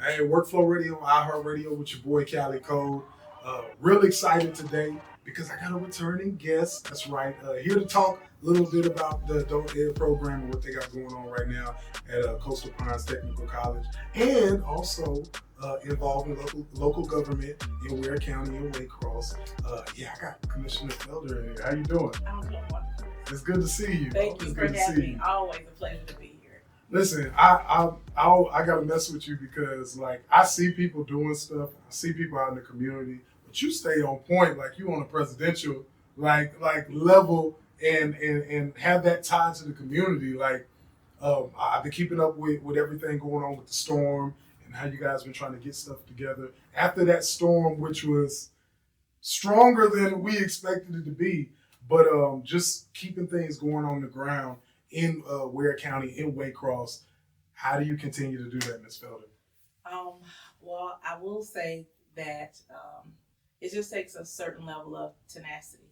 Hey, Workflow Radio, iHeartRadio with your boy Cali Code. Real excited today because I got a returning guest. That's right. Here to talk a little bit about the Adult Ed program and what they got going on right now at Coastal Pines Technical College, and also involved in local government in Ware County and Waycross. Yeah, I got Commissioner Felder in here. How you doing? I'm doing wonderful. It's good to see you. Thank you for having me. Always a pleasure to be here. Listen, I gotta mess with you because like I see people doing stuff, I see people out in the community, but you stay on point, like you on a presidential like level and have that tie to the community. Like I've been keeping up with everything going on with the storm and how you guys been trying to get stuff together after that storm, which was stronger than we expected it to be. But just keeping things going on the ground in Ware County, in Waycross. How do you continue to do that, Ms. Felder? Well, I will say that it just takes a certain level of tenacity.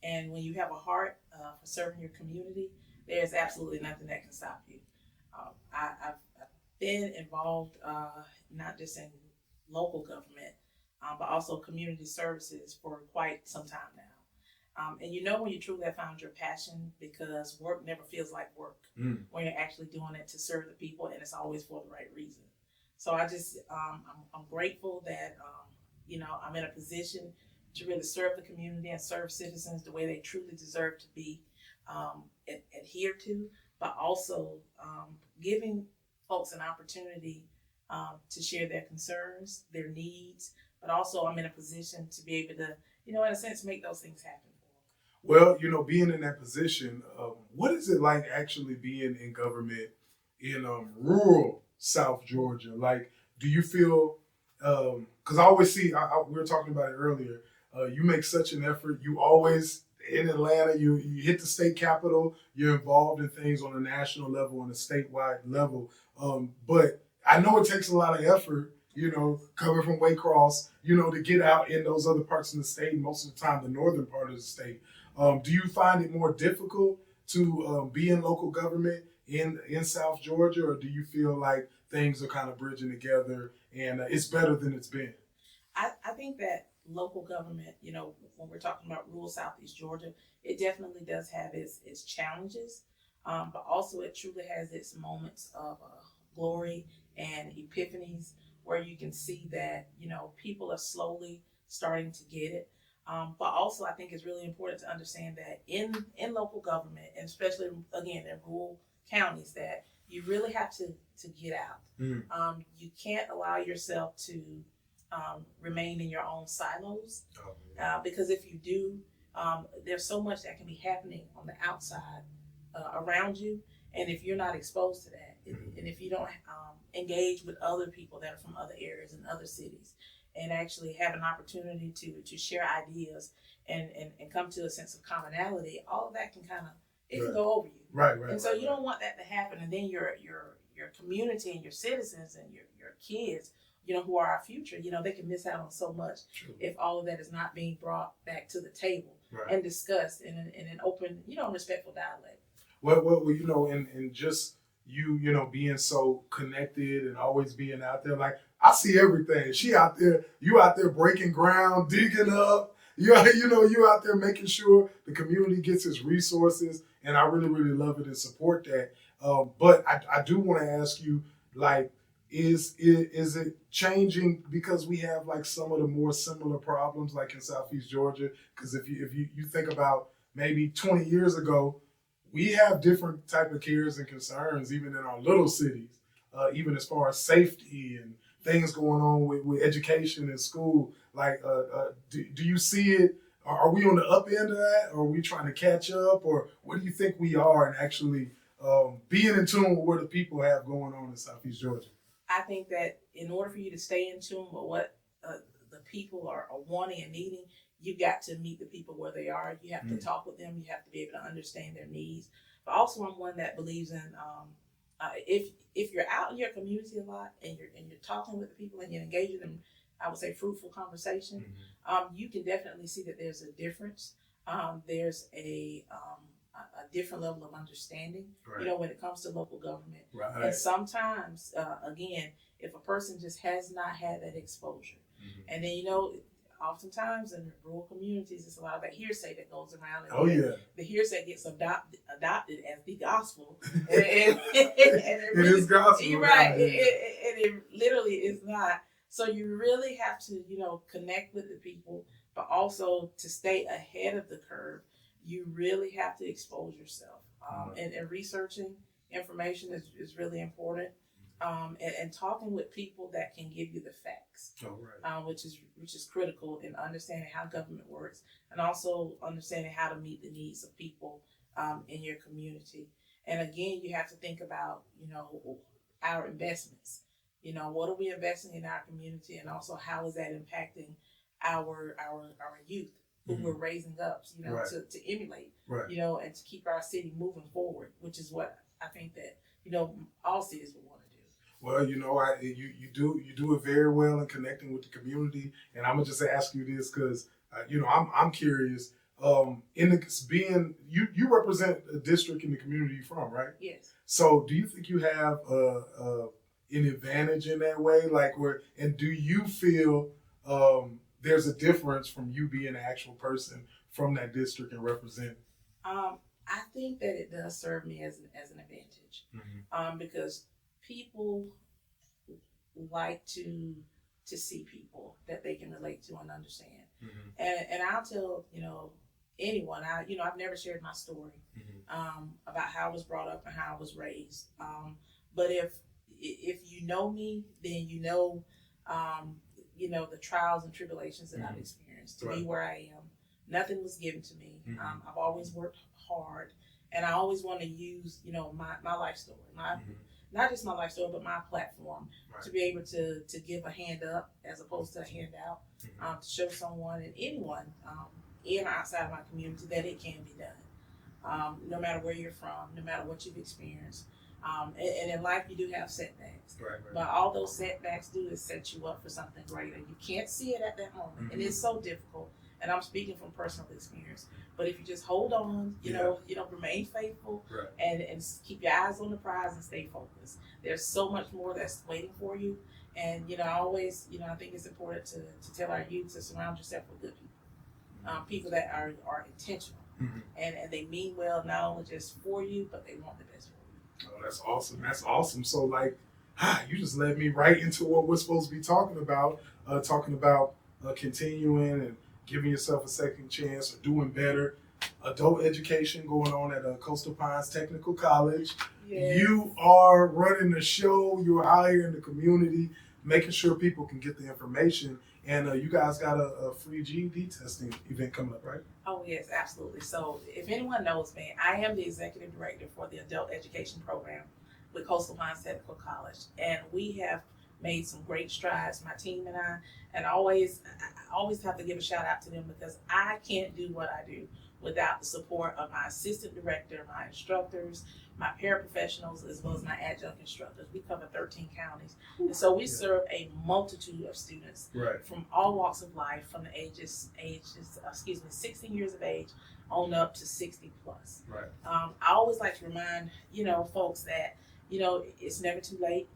And when you have a heart for serving your community, there's absolutely nothing that can stop you. I've been involved not just in local government, but also community services for quite some time now. And you know when you truly have found your passion because work never feels like work when you're actually doing it to serve the people and it's always for the right reason. So I just, I'm grateful that, I'm in a position to really serve the community and serve citizens the way they truly deserve to be adhered to, but also giving folks an opportunity to share their concerns, their needs, but also I'm in a position to be able to, in a sense, make those things happen. Well, being in that position, what is it like actually being in government in rural South Georgia? Like, do you feel, because I always see, we were talking about it earlier, you make such an effort. You always, in Atlanta, you hit the state capitol, you're involved in things on a national level, on a statewide level. But I know it takes a lot of effort, coming from Waycross, to get out in those other parts of the state, most of the time the northern part of the state. Do you find it more difficult to be in local government in South Georgia, or do you feel like things are kind of bridging together and it's better than it's been? I think that local government, when we're talking about rural Southeast Georgia, it definitely does have its challenges, but also it truly has its moments of glory and epiphanies where you can see that, people are slowly starting to get it. But also, I think it's really important to understand that in local government, and especially again in rural counties, that you really have to get out. You can't allow yourself to remain in your own silos, because if you do, there's so much that can be happening on the outside around you, and if you're not exposed to that, and if you don't engage with other people that are from other areas and other cities, and actually have an opportunity to share ideas and come to a sense of commonality, all of that can can go over you. Right. And so you don't want that to happen. And then your community and your citizens and your kids, who are our future, they can miss out on so much. True. If all of that is not being brought back to the table and discussed in an open, respectful dialect. Well, and just you being so connected and always being out there, like I see everything. She out there, you out there breaking ground, digging up. You out there making sure the community gets its resources, and I really, really love it and support that. But I do want to ask you, like, is it changing because we have like some of the more similar problems like in Southeast Georgia? Because if you think about maybe 20 years ago, we have different type of cares and concerns even in our little cities, even as far as safety and things going on with education and school. Like, do you see it? Are we on the up end of that? Or are we trying to catch up? Or what do you think we are in actually being in tune with what the people have going on in Southeast Georgia? I think that in order for you to stay in tune with what the people are wanting and needing, you've got to meet the people where they are. You have to talk with them. You have to be able to understand their needs. But also, I'm one that believes in if you're out in your community a lot and you're talking with the people and you're engaging in, I would say, fruitful conversation, you can definitely see that there's a difference. There's a a different level of understanding, Right. you know, when it comes to local government. Right. And sometimes, again, if a person just has not had that exposure, and then, you know, oftentimes in rural communities, it's a lot of that hearsay that goes around. And Oh yeah. The hearsay gets adopted as the gospel. and It is gospel. You're right. And it literally is not. So you really have to, you know, connect with the people, but also to stay ahead of the curve, you really have to expose yourself. And researching information is really important. And talking with people that can give you the facts, which is critical in understanding how government works, and also understanding how to meet the needs of people in your community. And again, you have to think about, you know, our investments. You know, what are we investing in our community, and also how is that impacting our youth who we're raising up, you know, to emulate, you know, and to keep our city moving forward, which is what I think that, you know, all cities would want to do. Well, you know, you do it very well in connecting with the community, and I'm gonna just ask you this because you know I'm curious. In the being you represent a district in the community you're from, right? Yes. So, do you think you have an advantage in that way? Like, and do you feel there's a difference from you being an actual person from that district and representing? I think that it does serve me as an advantage, because people like to see people that they can relate to and understand. And I'll tell, you know, anyone, I've never shared my story about how I was brought up and how I was raised. But if you know me, then you know the trials and tribulations that I've experienced to be where I am. Nothing was given to me. I've always worked hard, and I always want to use, you know, my life story, not just my life story, but my platform to be able to give a hand up as opposed to a handout, to show someone and anyone in or outside of my community that it can be done, no matter where you're from, no matter what you've experienced. And in life, you do have setbacks, but all those setbacks do is set you up for something greater. You can't see it at that moment, and it's so difficult. And I'm speaking from personal experience. But if you just hold on, you know, remain faithful, and keep your eyes on the prize and stay focused. There's so much more that's waiting for you. And, you know, I always, you know, I think it's important to tell our youth to surround yourself with good people, people that are intentional, and they mean well, not only just for you, but they want the best for you. Oh, that's awesome. That's awesome. So, like, you just led me right into what we're supposed to be talking about continuing and giving yourself a second chance or doing better. Adult education going on at Coastal Pines Technical College. Yes. You are running the show. You're out here in the community, making sure people can get the information. And you guys got a free GED testing event coming up, right? Oh, yes, absolutely. So if anyone knows me, I am the executive director for the adult education program with Coastal Pines Technical College. And we have made some great strides, my team and I, and I always have to give a shout out to them because I can't do what I do without the support of my assistant director, my instructors, my paraprofessionals, as well as my adjunct instructors. We cover 13 counties. And so we serve a multitude of students from all walks of life, from the ages 16 years of age on up to 60 plus. I always like to remind, you know, folks that, you know, it's never too late.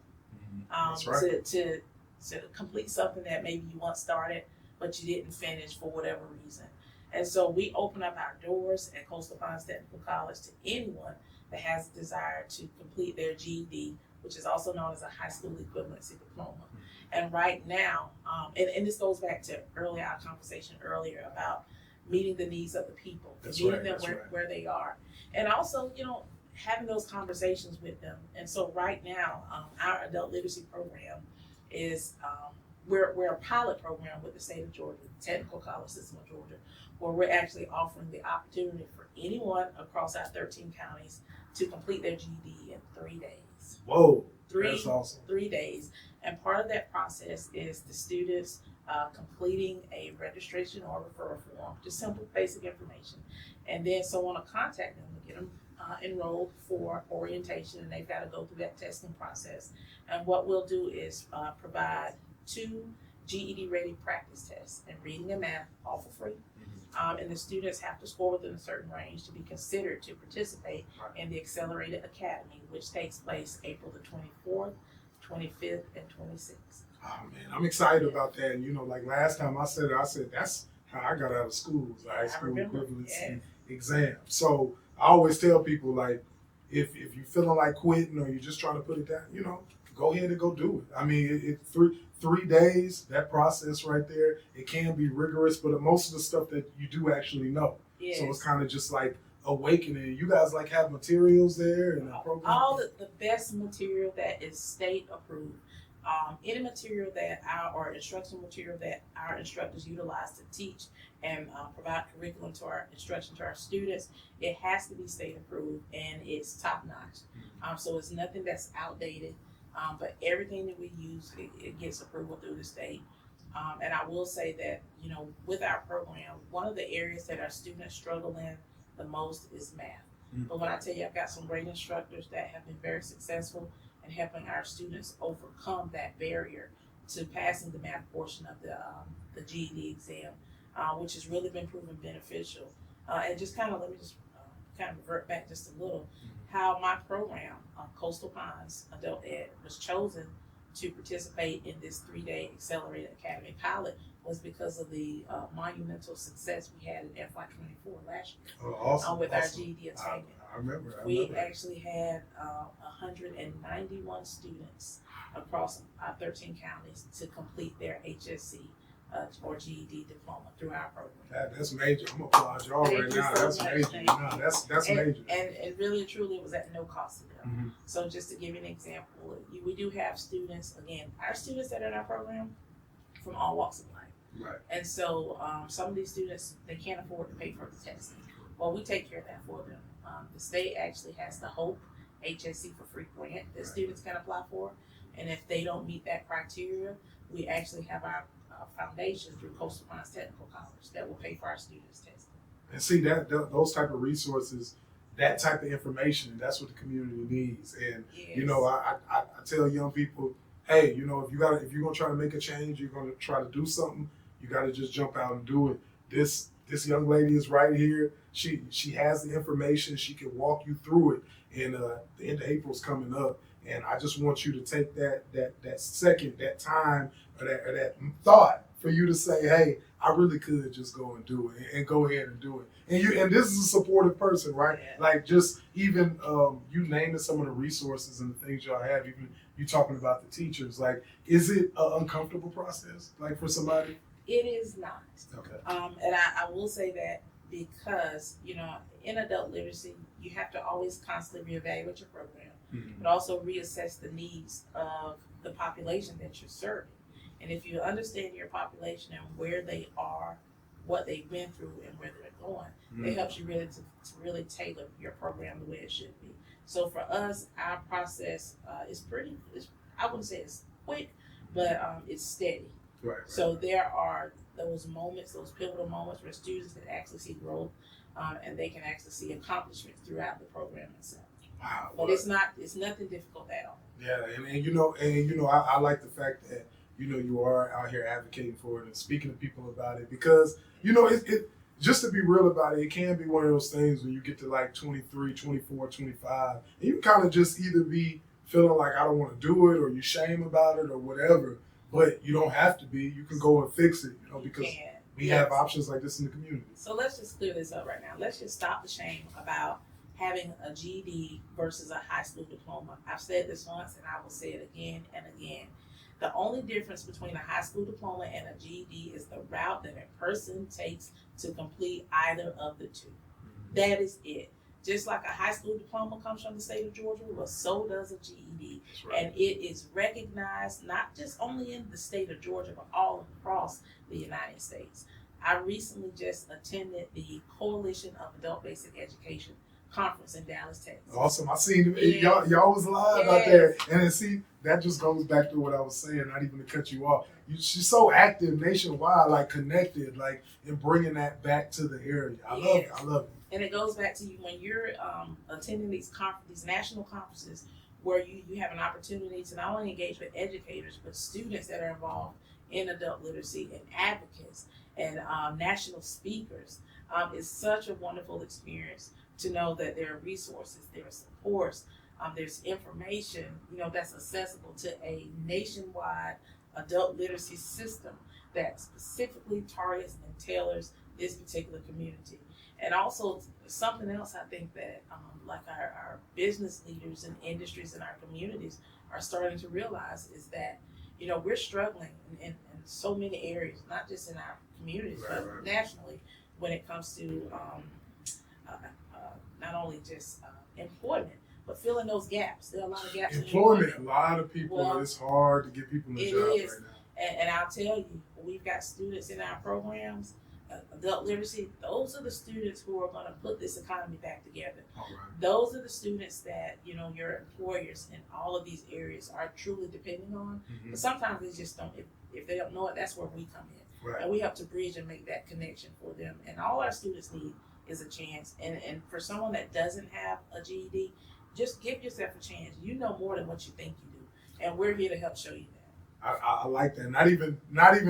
To complete something that maybe you once started but you didn't finish for whatever reason. And so we open up our doors at Coastal Pines Technical College to anyone that has a desire to complete their GED, which is also known as a high school equivalency diploma. And right now, and this goes back to our conversation earlier about meeting the needs of the people, meeting them where they are. And also, you know, having those conversations with them. And so right now, our adult literacy program is, we're a pilot program with the state of Georgia, the Technical College System of Georgia, where we're actually offering the opportunity for anyone across our 13 counties to complete their GED in 3 days. Whoa, that's awesome. 3 days. And part of that process is the students completing a registration or referral form, just simple basic information. And then someone will contact them to get them enrolled for orientation, and they've got to go through that testing process. And what we'll do is provide 2 GED ready practice tests in reading and math, all for free. And the students have to score within a certain range to be considered to participate in the Accelerated Academy, which takes place April the 24th, 25th, and 26th. Oh man, I'm excited about that. And like last time I said that's how I got out of school, was the high school equivalency exam. So I always tell people, like, if you're feeling like quitting or you're just trying to put it down, go ahead and go do it. I mean, it 3 days, that process right there, it can be rigorous, but most of the stuff that you do actually know. Yes. So it's kind of just like awakening. You guys like have materials there and all the best material that is state approved. Any material that or instructional material that our instructors utilize to teach and provide curriculum to our instruction to our students, it has to be state approved and it's top notch. So it's nothing that's outdated, but everything that we use, it gets approval through the state. And I will say that, with our program, one of the areas that our students struggle in the most is math. But when I tell you I've got some great instructors that have been very successful in helping our students overcome that barrier to passing the math portion of the GED exam, which has really been proven beneficial. And just kind of, let me just kind of revert back just a little, how my program, Coastal Pines Adult Ed, was chosen to participate in this 3-day Accelerated Academy pilot was because of the monumental success we had in FY24 last year. Awesome. With our GED attainment. I remember. We actually had 191 students across our 13 counties to complete their HSC or GED diploma through our program. That's major. I'm gonna applaud y'all right now. That's major. No, that's major. And really and truly, it was at no cost to them. So just to give you an example, we do have students. Again, our students that are in our program from all walks of life. Right. And so some of these students, they can't afford to pay for the testing. Well, we take care of that for them. The state actually has the HOPE HSC for free grant that students can apply for. And if they don't meet that criteria, we actually have our foundation through Coastal Pines Technical College that will pay for our students' testing. And see, those type of resources, that type of information, that's what the community needs. And Yes. I tell young people, hey, if you're gonna try to make a change, you're gonna try to do something, you gotta just jump out and do it. This young lady is right here. She has the information. She can walk you through it. And the end of April's coming up. And I just want you to take that second, that time, or that thought for you to say, hey, I really could just go and do it, and go ahead and do it. And this is a supportive person, right? Yeah. Like, just even you naming some of the resources and the things y'all have, even you talking about the teachers. Like, is it an uncomfortable process, like, for somebody? It is not. Okay. And I will say that because, in adult literacy, you have to always constantly reevaluate your program, but also reassess the needs of the population that you're serving. And if you understand your population and where they are, what they've been through, and where they're going, it helps you really to really tailor your program the way it should be. So for us, our process is I wouldn't say it's quick, but it's steady. Right. So there are those moments, those pivotal moments where students can actually see growth, and they can actually see accomplishments throughout the program itself. Wow. But it's nothing difficult at all. Yeah, and I like the fact that you are out here advocating for it and speaking to people about it, because it just to be real about it, it can be one of those things when you get to like 23, 24, 25, and you kind of just either be feeling like I don't want to do it, or you shame about it, or whatever. But you don't have to be. You can go and fix it, because we have options like this in the community. So let's just clear this up right now. Let's just stop the shame about having a GED versus a high school diploma. I've said this once and I will say it again and again. The only difference between a high school diploma and a GED is the route that a person takes to complete either of the two. That is it. Just like a high school diploma comes from the state of Georgia, well, so does a GED. Right. And it is recognized not just only in the state of Georgia, but all across the United States. I recently just attended the Coalition of Adult Basic Education conference in Dallas, Texas. Awesome. I seen Yes. y'all was live out there. And then see, that just goes back to what I was saying, not even to cut you off. She's so active nationwide, like connected, like in bringing that back to the area. I love it. And it goes back to you when you're attending these national conferences where you have an opportunity to not only engage with educators, but students that are involved in adult literacy and advocates and national speakers. It's such a wonderful experience to know that there are resources, there are supports, there's information, that's accessible to a nationwide adult literacy system that specifically targets and tailors this particular community. And also something else I think that like our business leaders and industries in our communities are starting to realize is that, we're struggling in so many areas, not just in our communities, but nationally when it comes to not only just employment, but filling those gaps. There are a lot of gaps. Employment, a lot of people, it's hard to get people a job right now. And I'll tell you, we've got students in our programs, adult literacy, those are the students who are going to put this economy back together. Those are the students that, your employers in all of these areas are truly depending on. But sometimes they just don't, if they don't know it, that's where we come in. And we have to bridge and make that connection for them. And all our students need is a chance. And for someone that doesn't have a GED, just give yourself a chance. You know more than what you think you do. And we're here to help show you that. I like that. Not even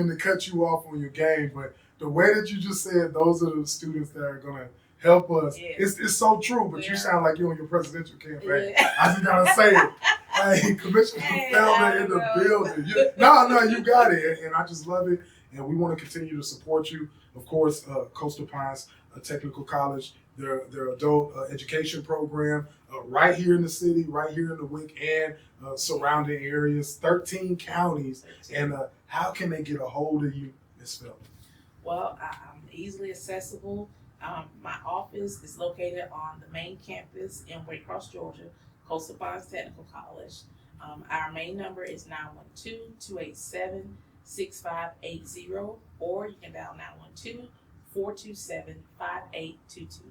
to cut you off on your game, but the way that you just said, those are the students that are going to help us. Yes. It's so true, but you sound like you're on your presidential campaign. I just got to say it. Hey, Commissioner Felder in the building. No, you got it. And I just love it. And we want to continue to support you. Of course, Coastal Pines Technical College, their adult education program right here in the city, right here in the WIC and surrounding areas, 13 counties. And how can they get a hold of you, Ms. Felder? Well, I'm easily accessible. My office is located on the main campus in Waycross, Georgia, Coastal Pines Technical College. Our main number is 912-287-6580, or you can dial 912-427-5822.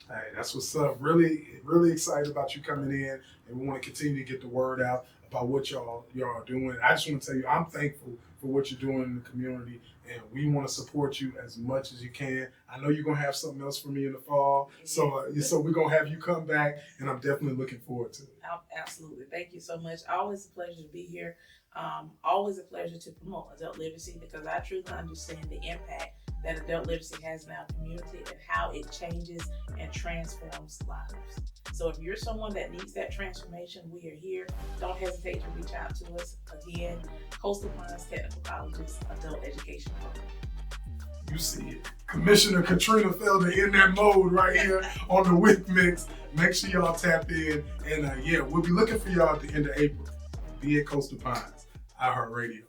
Hey, that's what's up. Really, really excited about you coming in, and we want to continue to get the word out about what y'all are doing. I just want to tell you, I'm thankful for what you're doing in the community, and we want to support you as much as you can. I know you're gonna have something else for me in the fall, so we're gonna have you come back, and I'm definitely looking forward to it. Absolutely, thank you so much. Always a pleasure to be here. Always a pleasure to promote adult literacy because I truly understand the impact that adult literacy has in our community and how it changes and transforms lives. So if you're someone that needs that transformation, we are here. Don't hesitate to reach out to us. Again, Coastal Pines Technical College's Adult Education Program. You see it. Commissioner KATRENA FELDER in that mode right here on the WICKMIX. Make sure y'all tap in. And we'll be looking for y'all at the end of April. Be at Coastal Pines, iHeartRadio.